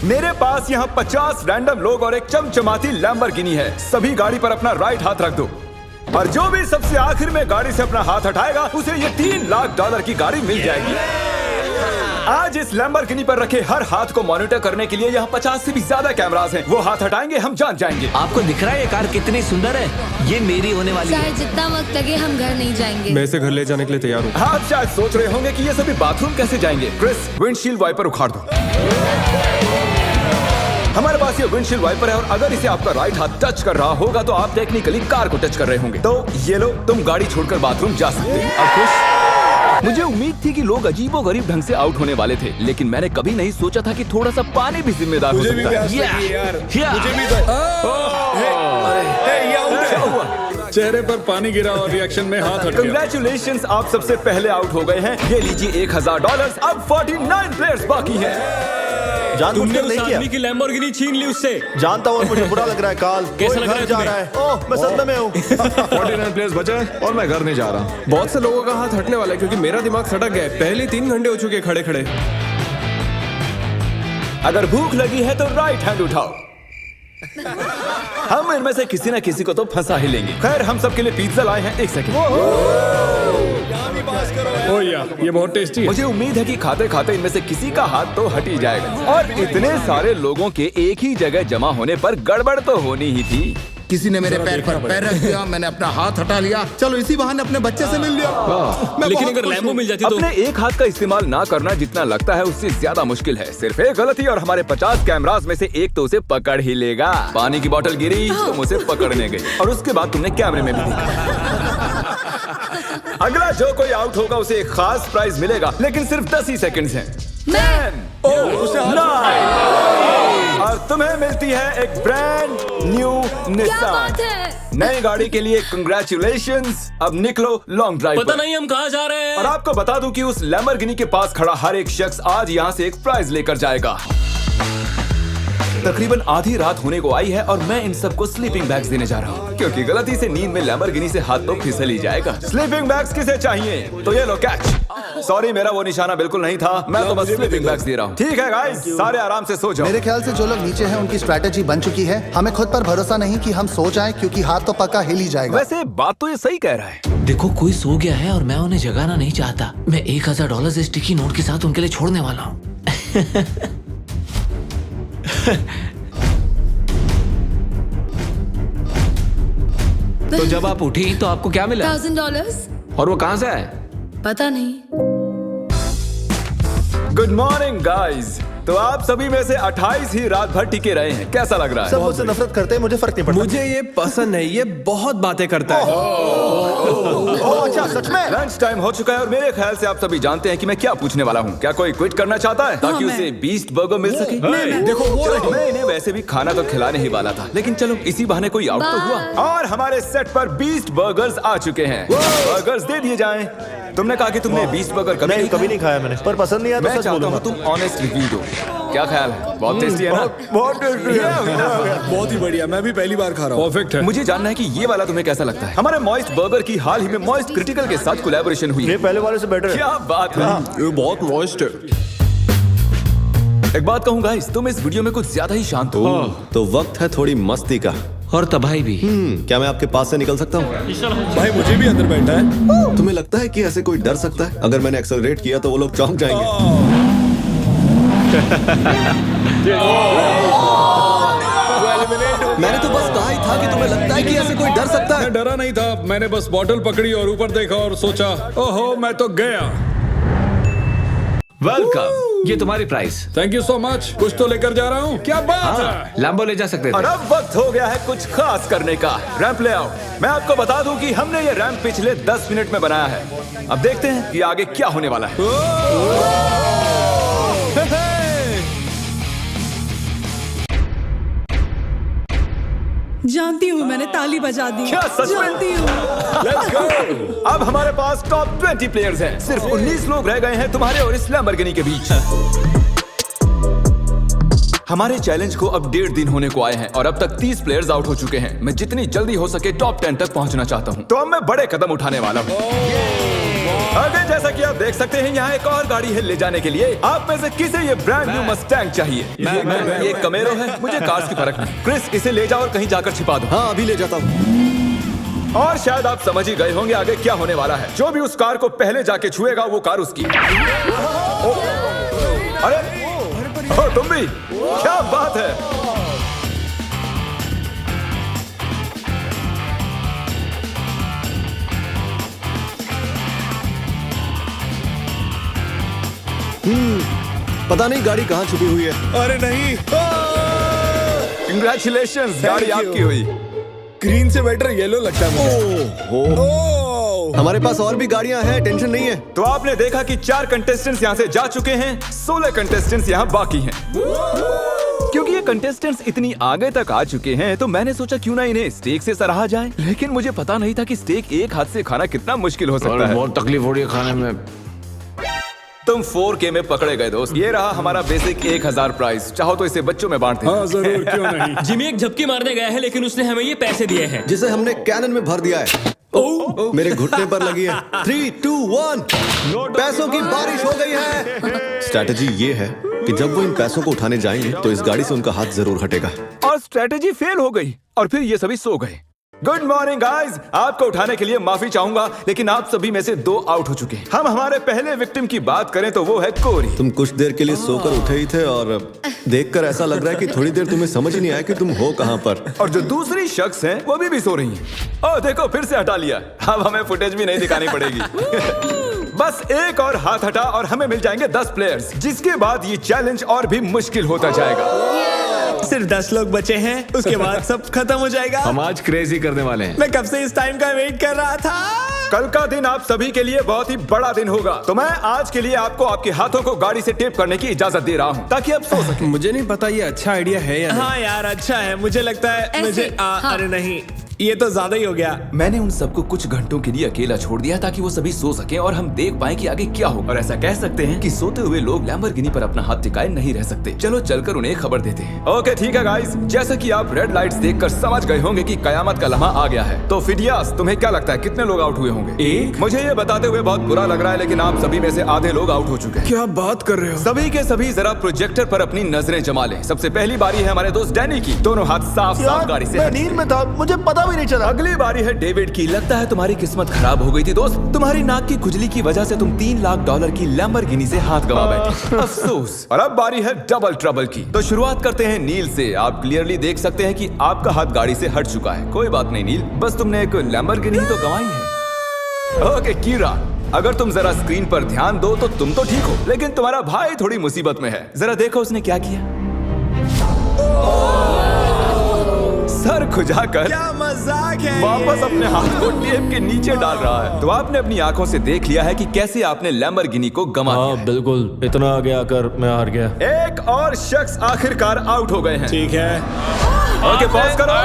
मेरे पास यहाँ 50 रैंडम लोग और एक चमचमाती लैम्बोर्गिनी है। सभी गाड़ी पर अपना राइट हाथ रख दो और जो भी सबसे आखिर में गाड़ी से अपना हाथ हटाएगा उसे ये $3 लाख की गाड़ी मिल जाएगी। आज इस लैम्बोर्गिनी पर रखे हर हाथ को मॉनिटर करने के लिए यहाँ 50 से भी ज्यादा कैमरास हैं। वो हाथ हटाएंगे हम जान जाएंगे। आपको दिख रहा है ये कार कितनी सुंदर है? ये मेरी होने वाली है। चाहे जितना वक्त लगे हम घर नहीं जाएंगे। मैं इसे घर ले जाने के लिए तैयार हूँ। आप शायद सोच रहे होंगे कि ये सभी बाथरूम कैसे जाएंगे। क्रिस, विंडशील्ड वाइपर उखाड़ दो। हमारे पास ये विंडशील्ड वाइपर है और अगर इसे आपका राइट हाथ टच कर रहा होगा तो आप टेक्निकली कार को टच कर रहे होंगे। तो ये लो, तुम गाड़ी छोड़कर बाथरूम जा सकते हैं। अब खुश? मुझे उम्मीद थी कि लोग अजीबोगरीब ढंग से आउट होने वाले थे, लेकिन मैंने कभी नहीं सोचा था कि थोड़ा सा पानी भी जिम्मेदार हो सकता है। चेहरे पर पानी गिरा और रिएक्शन में हाथ हट गया। कंग्रेचुलेशंस, आप सबसे पहले आउट हो गए हैं। ये लीजिए $1000। अब 49 प्लेयर्स बाकी हैं। तुमने उस आदमी की लैम्बोर्गिनी छीन ली उससे। जानता हूँ, मुझे बुरा लग रहा है। काल कैसा लग रहा है जा रहा है। ओह, मैं सदमे में हूँ। 49 प्लेयर्स बचे हैं और मैं घर नहीं जा रहा। बहुत से लोगों का हाथ हटने वाला है क्योंकि मेरा दिमाग सटक गया है। पहले 3 घंटे हो चुके खड़े खड़े। अगर भूख लगी है तो राइट हैंड उठाओ। हम इनमें से किसी न किसी को तो फंसा ही लेंगे। खैर, हम सबके लिए पिज्जा लाए हैं। 1 सेकंड। ओह यार, ये बहुत टेस्टी है। मुझे उम्मीद है कि खाते खाते इनमें से किसी का हाथ तो हट ही जाएगा। और इतने सारे लोगों के एक ही जगह जमा होने पर गड़बड़ तो होनी ही थी। किसी ने मेरे पैर पर पैर रख दिया, मैंने अपना हाथ हटा लिया। चलो इसी बहाने अपने बच्चे से मिल लिया। लेकिन अगर लैम्बो मिल जाती तो अपने एक हाथ का इस्तेमाल ना करना जितना लगता है उससे ज्यादा मुश्किल है। सिर्फ एक गलती और हमारे 50 कैमरास में से एक तो उसे पकड़ ही लेगा। पानी की बोतल गिरी, तुम उसे पकड़ने गई और उसके बाद तुमने कैमरे में भी देखा। अगला जो कोई आउट होगा उसे एक खास प्राइज मिलेगा, लेकिन सिर्फ 10 ही सेकंड्स हैं। 10, 9 और तुम्हें मिलती है एक ब्रांड न्यू निसान। नई गाड़ी के लिए कंग्रेचुलेशंस। अब निकलो लॉन्ग ड्राइव पता पर। नहीं हम कहाँ जा रहे हैं। और आपको बता दूं कि उस लैम्बोर्गिनी के पास खड़ा हर एक शख्स आज यहाँ से एक प्राइज लेकर जाएगा। तकरीबन आधी रात होने को आई है और मैं इन सबको स्लीपिंग बैग्स देने जा रहा हूँ, क्योंकि गलती से नींद में लैम्बोर्गिनी से हाथ तो फिसल ही जाएगा। स्लीपिंग बैग्स किसे चाहिए? तो ये लो कैच। सॉरी, मेरा वो निशाना बिल्कुल नहीं था। मैं तो बस स्लीपिंग बैग्स दे रहा हूँ। ठीक है गाइस, सारे आराम से सो जाओ। मेरे ख्याल से जो लोग नीचे हैं उनकी स्ट्रैटेजी बन चुकी है। हमें खुद पर भरोसा नहीं कि हम सो जाएं, क्योंकि हाथ तो पक्का हिल ही जाएगा। वैसे बात तो ये सही कह रहा है। देखो, कोई सो गया है और मैं उन्हें जगाना नहीं चाहता। मैं $1000 स्टिकी नोट के साथ उनके लिए छोड़ने वाला हूँ। तो जब आप उठी तो आपको क्या मिला? $1000। और वो कहाँ से आए? पता नहीं। Good morning guys. तो आप सभी में से 28 ही रात भर टिके रहे हैं। कैसा लग रहा है? सब मुझसे नफरत करते हैं, मुझे फर्क नहीं पड़ता। मुझे ये पसंद है। ये बहुत बातें करता है। ओह, अच्छा, सच में? लंच टाइम हो चुका है और मेरे ख्याल से आप सभी जानते हैं कि मैं क्या पूछने वाला हूँ। क्या कोई क्विट करना चाहता है ताकि उसे बीस्ट बर्गर मिल सके? देखो वो रही। मैं इन्हें वैसे भी खाना तो खिलाने ही वाला था, लेकिन चलो इसी बहाने कोई आउट तो हुआ। और हमारे सेट पर बीस्ट बर्गर्स आ चुके हैं। बर्गर्स दे दिए जाएं। तुमने कहा कि तुमने बीस्ट बर्गर कभी नहीं खाया मैंने, पर पसंद नहीं आया तो मैं सच चाहता बोलूंगा। हूँ तुम ऑनेस्ट रिव्यू दो। क्या ख्याल है? बहुत टेस्टी है ना? बहुत टेस्टी है। बहुत ही बढ़िया, मैं भी पहली बार खा रहा हूँ। परफेक्ट है। मुझे जानना है कि ये वाला तुम्हें कैसा लगता है। हमारे मॉइस्ट बर्गर की हाल ही में मॉइस्ट क्रिटिकल के साथ कोलैबोरेशन हुई ये है। पहले वाले से बेटर है। क्या बात है। ये बहुत मॉइस्ट है। एक बात कहूँ गाइस, तुम इस वीडियो में कुछ ज्यादा ही शांत हो। तो वक्त है थोड़ी मस्ती का। और तबाही भी। क्या मैं आपके पास से निकल सकता हूँ? भाई मुझे भी अंदर बैठा है। तुम्हें लगता है कि ऐसे कोई डर सकता है? अगर मैंने एक्सेलरेट किया तो वो लोग चौंक जाएंगे। मैंने तो बस कहा ही था कि तुम्हें लगता है कि ऐसे कोई डर सकता है? मैं डरा नहीं था। मैंने बस बॉटल पकड़ी और ऊपर देखा और सोचा, ओहो मैं तो गया। वेलकम, ये तुम्हारी price. Thank you so much. कुछ तो लेकर जा रहा हूँ। क्या बात है? लैम्बो ले जा सकते और थे। अब वक्त हो गया है कुछ खास करने का। रैंप ले आओ। मैं आपको बता दूं कि हमने ये रैंप पिछले 10 मिनट में बनाया है। अब देखते हैं कि आगे क्या होने वाला है। जानती हूँ, मैंने ताली बजा दी। क्या सच में? जानती हूँ। Let's go! अब हमारे पास टॉप 20 प्लेयर्स हैं। सिर्फ 19 लोग रह गए हैं तुम्हारे और इस लैम्बोर्गिनी के बीच। हमारे चैलेंज को अब 1.5 दिन होने को आए हैं और अब तक 30 प्लेयर्स आउट हो चुके हैं। मैं जितनी जल्दी हो सके टॉप 10 तक पहुंचना चाहता हूं। तो अब मैं बड़े कदम उठाने वाला हूं। आगे जैसा कि आप देख सकते हैं यहाँ एक और गाड़ी है ले जाने के लिए। आप में से किसे ये ब्रांड न्यू मस्टैंग चाहिए? ये कमेरो है, मुझे कार्स की फर्क नहीं। क्रिस, इसे ले जाओ और कहीं जाकर छिपा दो। हाँ अभी ले जाता हूँ। और शायद आप समझ ही गए होंगे आगे क्या होने वाला है। जो भी उस कार को पहले जाके छुएगा वो कार उसकी। अरे तुम भी, क्या बात है। पता नहीं गाड़ी कहाँ छुपी हुई है। अरे नहीं, कंग्रेचुलेशंस, गाड़ी आपकी हुई। ग्रीन से बेटर येलो लगता है मुझे। हमारे पास और भी गाड़ियां हैं, टेंशन नहीं है। तो आपने देखा कि 4 कंटेस्टेंट्स यहाँ से जा चुके हैं, 16 कंटेस्टेंट्स यहाँ बाकी हैं। क्योंकि ये कंटेस्टेंट्स इतनी आगे तक आ चुके हैं तो मैंने सोचा क्यों ना इन्हें स्टेक से सराहा जाए। लेकिन मुझे पता नहीं था कि स्टेक एक हाथ से खाना कितना मुश्किल हो सकता है। बहुत तकलीफ हो रही है खाने में। तुम 4K में पकड़े गए दोस्त। ये रहा हमारा बेसिक 1000 प्राइस। चाहो तो इसे बच्चों में बांट दें। हाँ जरूर, क्यों नहीं। जिमी एक झपकी मारने गया है लेकिन उसने हमें ये पैसे दिए हैं जिसे हमने कैनन में भर दिया है। मेरे घुटने पर लगी है। 3, 2, 1 पैसों की बारिश हो गई है। स्ट्रैटेजी ये है कि जब वो इन पैसों को उठाने जाएंगे तो इस गाड़ी से उनका हाथ जरूर हटेगा। और स्ट्रेटेजी फेल हो गई और फिर ये सभी सो गए। गुड मॉर्निंग गाइस, आपको उठाने के लिए माफी चाहूंगा लेकिन आप सभी में से 2 आउट हो चुके हैं। हम हमारे पहले विक्टिम की बात करें तो वो है कोरी। तुम कुछ देर के लिए सोकर उठे ही थे और देखकर ऐसा लग रहा है कि थोड़ी देर तुम्हें समझ ही नहीं आया कि तुम हो कहां पर। और जो दूसरी शख्स हैं वो भी सो रही हैं। ओह देखो, फिर से हटा लिया। अब हमें फुटेज भी नहीं दिखानी पड़ेगी। बस एक और हाथ हटा और हमें मिल जाएंगे 10 प्लेयर्स, जिसके बाद ये चैलेंज और भी मुश्किल होता जाएगा। सिर्फ 10 लोग बचे हैं, उसके बाद सब खत्म हो जाएगा। हम आज क्रेजी करने वाले हैं। मैं कब से इस टाइम का वेट कर रहा था। कल का दिन आप सभी के लिए बहुत ही बड़ा दिन होगा। तो मैं आज के लिए आपको आपके हाथों को गाड़ी से टेप करने की इजाजत दे रहा हूँ ताकि आप सो सकें। मुझे नहीं पता ये अच्छा आइडिया है या नहीं। हाँ यार, अच्छा है। मुझे लगता है ऐसे, मुझे हाँ। अरे नहीं, ये तो ज्यादा ही हो गया। मैंने उन सबको कुछ घंटों के लिए अकेला छोड़ दिया ताकि वो सभी सो सकें और हम देख पाएं कि आगे क्या हो। और ऐसा कह सकते हैं कि सोते हुए लोग लैम्बोर्गिनी पर अपना हाथ टिकाए नहीं रह सकते। चलो चलकर उन्हें खबर देते हैं। ओके ठीक है गाइस, जैसा कि आप रेड लाइट्स देखकर समझ गए होंगे कि कयामत का लम्हा आ गया है। तो फिडियास, तुम्हें क्या लगता है कितने लोग आउट हुए होंगे? 1। मुझे ये बताते हुए बहुत बुरा लग रहा है लेकिन आप सभी में से आधे लोग आउट हो चुके हैं। क्या बात कर रहे हो? सभी के सभी जरा प्रोजेक्टर पर अपनी नजरें जमा लें। सबसे पहली बारी है हमारे दोस्त डैनी की। दोनों हाथ साफ साफ गाड़ी से मैं हट। नींद में था, मुझे पता भी नहीं चला। अगली बारी है डेविड की। लगता है तुम्हारी किस्मत खराब हो गई थी दोस्त। तुम्हारी नाक की खुजली की वजह से तुम $3 लाख की लैम्बोर्गिनी से हाथ गंवा बैठे। अफसोस। और अब बारी है डबल ट्रबल की। तो शुरुआत करते हैं नील से। आप क्लियरली देख सकते हैं कि आपका हाथ गाड़ी से हट चुका है। कोई बात नहीं नील, बस तुमने एक लैम्बोर्गिनी तो गंवाई है। ओके कीरा, अगर तुम जरा स्क्रीन पर ध्यान दो तो तुम तो ठीक हो लेकिन तुम्हारा भाई थोड़ी मुसीबत में है। जरा देखो उसने क्या किया। सर खुजाकर क्या मजाक है। वापस अपने हाथ को टेप के नीचे डाल रहा है। तो आपने अपनी आंखों से देख लिया है कि कैसे आपने लैम्बोर्गिनी को गंवा दिया है। बिल्कुल, इतना आगे आकर मैं हार गया। एक और शख्स आखिरकार आउट हो गए हैं। ठीक है। ओके पॉज करो।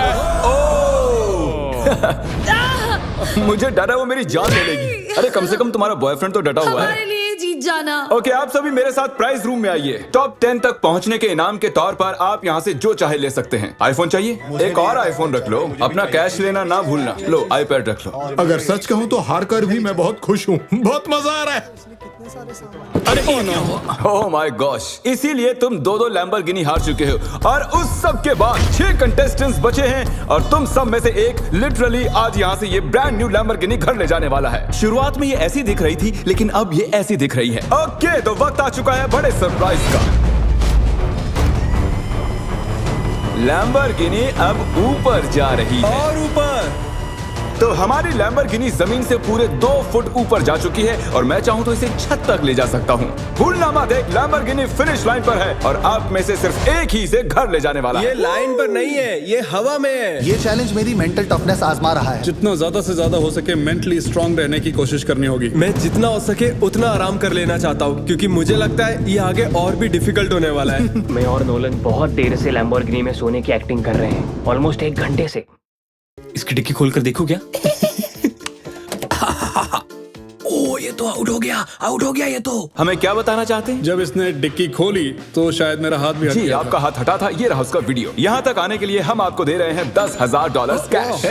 मुझे डर है वो मेरी जान ले लेगी। अरे कम से कम तुम्हारा बॉयफ्रेंड तो डटा हुआ हमारे है। लिए जीत जाना। ओके आप सभी मेरे साथ प्राइज रूम में आइए। टॉप 10 तक पहुंचने के इनाम के तौर पर आप यहाँ से जो चाहे ले सकते हैं। आईफोन चाहिए? एक और आईफोन रख लो। अपना कैश लेना ना भूलना। लो आईपैड रख लो। अगर सच कहूँ तो हार कर भी मैं बहुत खुश हूँ। बहुत मजा आ रहा है। ओह माय गॉश, इसीलिए तुम 2-2 लैम्बोर्गिनी हार चुके हो और उस सब के बाद 6 कंटेस्टेंट्स बचे हैं और तुम सब में से एक लिटरली आज यहाँ से ये ब्रांड न्यू लैम्बोर्गिनी घर ले जाने वाला है। शुरुआत में ये ऐसी दिख रही थी लेकिन अब ये ऐसी दिख रही है। ओके तो वक्त आ चुका है बड़े सरप्राइज का। लैम्बोर्गिनी अब ऊपर जा रही है। और ऊपर। तो हमारी लैम्बोर्गिनी जमीन से पूरे 2 फुट ऊपर जा चुकी है और मैं चाहूँ तो इसे छत तक ले जा सकता हूँ। भूलना मत, एक लैम्बोर्गिनी फिनिश लाइन पर है और आप में से सिर्फ एक ही इसे घर ले जाने वाला है। ये लाइन पर नहीं है, ये हवा में है। ये चैलेंज मेरी मेंटल टफनेस आजमा रहा है। जितना ज्यादा से ज्यादा हो सके मेंटली स्ट्रांग रहने की कोशिश करनी होगी। मैं जितना हो सके उतना आराम कर लेना चाहता हूँ क्योंकि मुझे लगता है ये आगे और भी डिफिकल्ट होने वाला है। मैं और नोलन बहुत देर से लैम्बोर्गिनी में सोने की एक्टिंग कर रहे हैं, ऑलमोस्ट 1 घंटे से। इसकी डिक्की खोलकर देखो क्या। ओ ये तो आउट हो गया ये तो। हमें क्या बताना चाहते हैं? जब इसने डिक्की खोली तो शायद मेरा हाथ भी हट जी गया आपका हाथ हटा था। ये रहा उसका वीडियो। यहाँ तक आने के लिए हम आपको दे रहे हैं $10,000 कैश।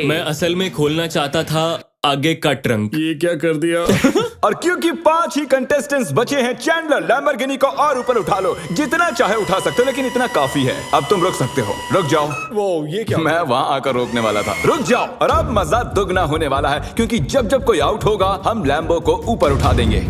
मैं असल में खोलना चाहता था आगे का ट्रंक। ये क्या कर दिया? और क्योंकि 5 ही कंटेस्टेंट्स बचे हैं, चैंडलर लैम्बोर्गिनी को और ऊपर उठा लो। जितना चाहे उठा सकते हो, लेकिन इतना काफी है। अब तुम रुक सकते हो। रुक जाओ। वो ये क्या? मैं वहाँ आकर रोकने वाला था। रुक जाओ। और अब मजा दुगना होने वाला है, क्योंकि जब जब कोई आउट होगा हम लैम्बो को ऊपर उठा देंगे।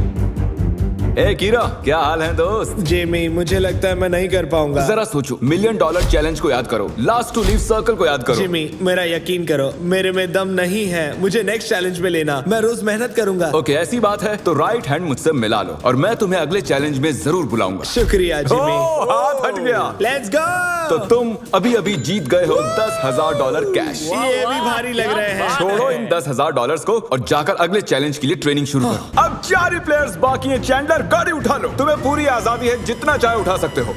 ए कीरा, क्या हाल है दोस्त? जेमी, मुझे लगता है मैं नहीं कर पाऊंगा। जरा सोचो, $1 मिलियन चैलेंज को याद करो, लास्ट टू लीव सर्कल को याद करो। जिमी, मेरा यकीन करो, मेरे में दम नहीं है। मुझे नेक्स्ट चैलेंज में लेना, मैं रोज मेहनत करूंगा। ओके, ऐसी बात है तो राइट हैंड मुझसे मिला लो और मैं तुम्हें अगले चैलेंज में जरूर बुलाऊंगा। शुक्रिया जिमी। हाथ हट गया। Let's go. तो तुम अभी अभी जीत गए हो $10,000 कैश। ये भी भारी लग रहे हैं। छोड़ो इन $10,000 को और जाकर अगले चैलेंज के लिए ट्रेनिंग शुरू करो। अब 4 ही प्लेयर्स बाकी हैं। चैंडलर, गाड़ी उठा लो। तुम्हें पूरी आजादी है, जितना चाहे उठा सकते हो।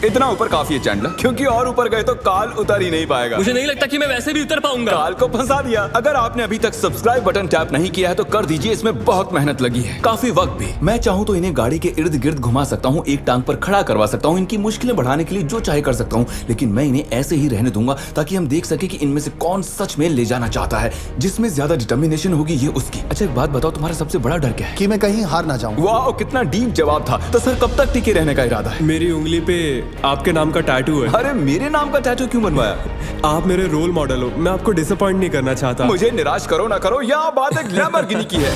इतना ऊपर काफी है चैंडलर, क्योंकि और ऊपर गए तो काल उतर ही नहीं पाएगा। मुझे नहीं लगता कि मैं वैसे भी उतर पाऊंगा। काल को फंसा दिया। अगर आपने अभी तक सब्सक्राइब बटन टैप नहीं किया है तो कर दीजिए, इसमें बहुत मेहनत लगी है, काफी वक्त भी। मैं चाहूँ तो इन्हें गाड़ी के इर्द गिर्द घुमा सकता हूँ, एक टांग पर खड़ा करवा सकता हूँ, इनकी मुश्किलें बढ़ाने के लिए जो चाहे कर सकता हूँ, लेकिन मैं इन्हें ऐसे ही रहने दूंगा ताकि हम देख सके कि इनमें से कौन सच में ले जाना चाहता है। जिसमें ज्यादा डिटर्मिनेशन होगी ये उसकी। अच्छा एक बात बताओ, तुम्हारा सबसे बड़ा डर क्या है? कि मैं कहीं हार ना जाऊं। वाह, कितना डीप जवाब था। तो सर कब तक टिके रहने का इरादा है? मेरी उंगली पे आपके नाम का टैटू है। अरे मेरे नाम का टैटू क्यों बनवाया? आप मेरे रोल मॉडल हो, मैं आपको डिसअपॉइंट नहीं करना चाहता। मुझे निराश करो ना करो, यह बात एक लैम्बोर्गिनी की है।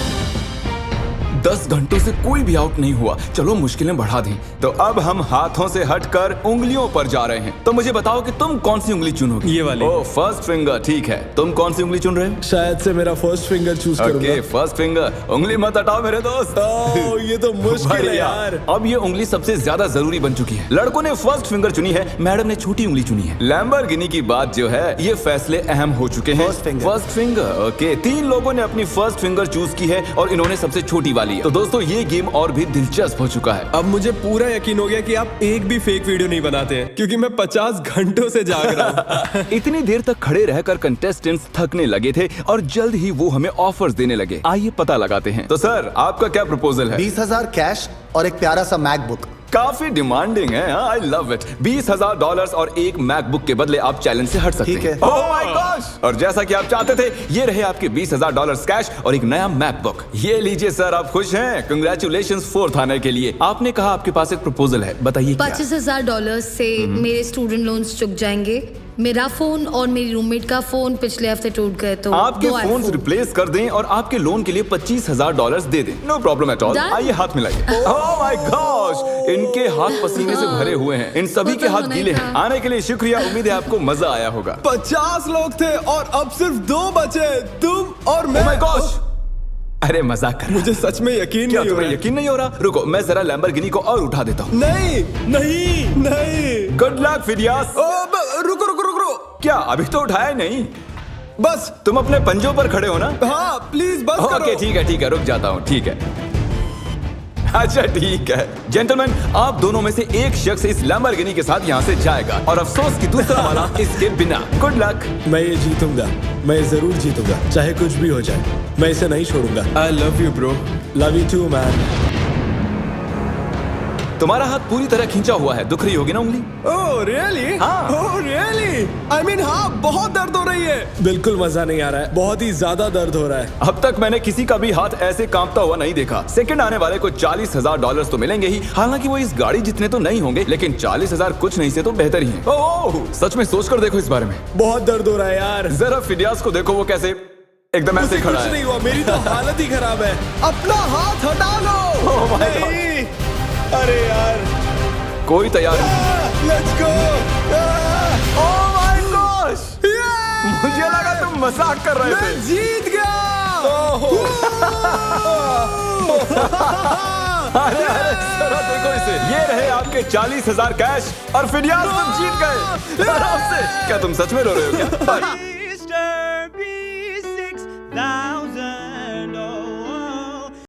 10 घंटों से कोई भी आउट नहीं हुआ। चलो मुश्किलें बढ़ा दें। तो अब हम हाथों से हटकर उंगलियों पर जा रहे हैं। तो मुझे बताओ कि तुम कौन सी उंगली चुनोगे? ये वाली। ओह, फर्स्ट फिंगर, ठीक है। तुम कौन सी उंगली चुन रहे हो? शायद से मेरा फर्स्ट फिंगर चूज ओके, करूंगा। First finger. उंगली मत हटाओ मेरे दोस्त। ओह, ये तो मुश्किल है बढ़िया। यार। अब ये उंगली सबसे ज्यादा जरूरी बन चुकी है। लड़कों ने फर्स्ट फिंगर चुनी है, मैडम ने छोटी उंगली चुनी है। लैम्बोर्गिनी की बात जो है, ये फैसले अहम हो चुके हैं। First finger, okay. 3 लोगों ने अपनी फर्स्ट फिंगर चूज की है और इन्होंने सबसे छोटी वाली है। तो दोस्तों ये गेम और भी दिलचस्प हो चुका है। अब मुझे पूरा यकीन हो गया कि आप एक भी फेक वीडियो नहीं बनाते हैं, क्योंकि मैं 50 घंटों से जाग रहा हूँ। इतनी देर तक खड़े रहकर कंटेस्टेंट्स थकने लगे थे और जल्द ही वो हमें ऑफर्स देने लगे। आइए पता लगाते हैं। तो सर आपका क्या प्रपोजल है? 20,000 कैश और एक प्यारा सा मैकबुक। काफी डिमांडिंग है। I love it. $20,000 और एक मैकबुक के बदले आप चैलेंज से हट सकते ठीक हैं। है। Oh my gosh! और जैसा कि आप चाहते थे, ये रहे आपके $20,000 कैश और एक नया मैकबुक। ये लीजिए सर, आप खुश हैं? कंग्रेचुलेशंस 4th आने के लिए। आपने कहा आपके पास एक प्रपोजल है, बताइए क्या? $25,000 से मेरे स्टूडेंट लोन्स चुक जाएंगे। मेरा फोन और मेरी रूममेट का फोन पिछले हफ्ते टूट गए, तो आपके 2 फोन iPhone। रिप्लेस कर दें और आपके लोन के लिए $25,000 दे दें। No problem at all. Done? आइए हाथ मिलाइए। Oh my gosh! इनके हाथ पसीने से भरे हुए हैं। इन सभी वो के तो हाथ होना ही गीले हैं। था। आने के लिए शुक्रिया। उम्मीद है आपको मजा आया होगा। 50 लोग थे और अब सिर्फ 2 बचे, तुम और मैं। Oh my gosh! अरे मजाक कर रहा। मुझे सच में यकीन क्या नहीं हो तुम्हें रहा। यकीन नहीं हो रहा? रुको, मैं जरा लैम्बोर्गिनी को और उठा देता हूँ। नहीं नहीं नहीं। Good luck Phidias. रुको रुको रुको। क्या अभी तो उठाया ही नहीं? बस। तुम अपने पंजों पर खड़े हो ना? हाँ प्लीज बस करो। ओके ठीक है, रुक जाता हूँ। ठीक है, अच्छा ठीक है। जेंटलमैन, आप दोनों में से एक शख्स इस लैम्बोर्गिनी के साथ यहाँ से जाएगा और अफसोस कि दूसरा वाला इसके बिना। Good luck. मैं ये जीतूंगा, मैं जरूर जीतूंगा, चाहे कुछ भी हो जाए। मैं इसे नहीं छोड़ूंगा। I love you bro. Love you too man. तुम्हारा हाथ पूरी तरह खींचा हुआ है, दुख रही होगी ना उंगली? Oh really? हाँ। Oh really? आई मीन हाँ, बहुत दर्द हो रही है। बिल्कुल मजा नहीं आ रहा है, बहुत ही ज्यादा दर्द हो रहा है। अब तक मैंने किसी का भी हाथ ऐसे कांपता हुआ नहीं देखा। सेकंड आने वाले को $40,000 तो मिलेंगे ही। हालांकि वो इस गाड़ी जितने तो नहीं होंगे, लेकिन 40,000 कुछ नहीं से तो बेहतर ही है। ओह, सच में सोचकर देखो इस बारे में। बहुत दर्द हो रहा है यार। जरा फिडियास को देखो, वो कैसे एकदम ऐसे खड़ा कुछ है। नहीं हुआ, मेरी तो हालत ही खराब है। अपना हाथ हटा लो। Oh my God! नहीं, अरे यार। कोई तैयार नहीं। Let's go. Oh my gosh! मुझे लगा तुम मजाक कर रहे थे। जीत गया। अरे जरा देखो इसे। ये रहे आपके 40,000 कैश और फिडियास तुम जीत गए आराम से। क्या तुम सच में रो रहे हो क्या?